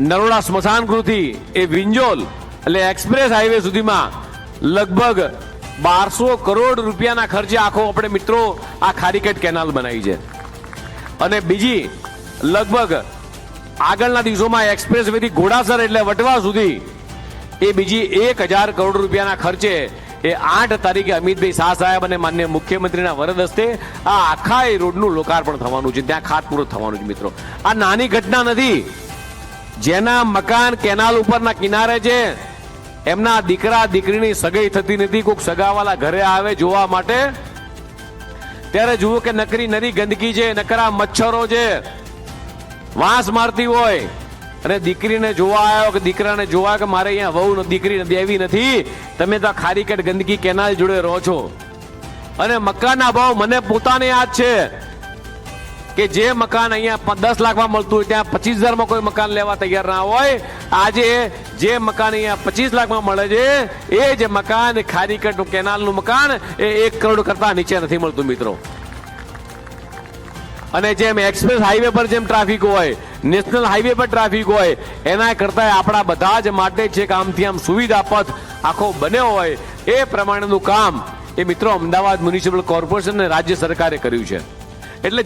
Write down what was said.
નરોડા સ્મશાન ગૃહથી એ વિંજોલ એટલે express highway સુધીમાં લગભગ 1200 કરોડ રૂપિયાના ખર્ચે આખો આપણે મિત્રો આ ખારીકેટ કેનાલ બનાવી છે. અને બીજી લગભગ આગળના દિવસોમાં એક્સપ્રેસ વેથી ઘોડાસર એટલે વટવા સુધી એ બીજી 1000 કરોડ રૂપિયાના ખર્ચે એ 8 તારીખે અમિતભાઈ શાહ સાહેબ અને માનનીય મુખ્યમંત્રીના વરદ હસ્તે આ આખા એ રોડનું લોકાર્પણ થવાનું છે, ત્યાં ખાતમુહૂર્ત થવાનું છે. મિત્રો આ નાની ઘટના નથી. જેના મકાન કેનાલ ઉપરના કિનારે છે એમના દીકરા દીકરીની સગાઈ થતી નથી, કોઈક સગાવાલા ઘરે આવે જોવા માટે ત્યારે જુઓ કે નકરી નરી ગંદકી છે, નકરા મચ્છરો છે, વાંસ મારતી હોય અને દીકરીને જોવા આવ્યો કે દીકરાને જોવા કે મારે અહીંયા વહુ દીકરી દેવી નથી, તમે તો ખારીકેટ ગંદકી કેનાલ જોડે રહો છો. અને મકાનના ભાવ મને પોતાને યાદ છે કે જે મકાન અહીંયા 10 લાખમાં મળતું હોય ત્યાં 25,000માં કોઈ મકાન લેવા તૈયાર ના હોય. આજે જે મકાન અહીંયા 25 લાખમાં મળે છે એ જ મકાન ખારીકેટ કેનાલનું મકાન એ 1 કરોડ કરતા નીચે નથી મળતું મિત્રો. અને જેમ એક્સપ્રેસ હાઈવે પર જેમ ટ્રાફિક હોય, નેશનલ હાઈવે પર ટ્રાફિક હોય, એના કરતા આપણા બધા જ માટે છે કે આમથી આમ સુવિધા પથ આખો બન્યો હોય એ પ્રમાણેનું કામ એ મિત્રો અમદાવાદ મ્યુનિસિપલ કોર્પોરેશન અને રાજ્ય સરકારે કર્યું છે. એટલે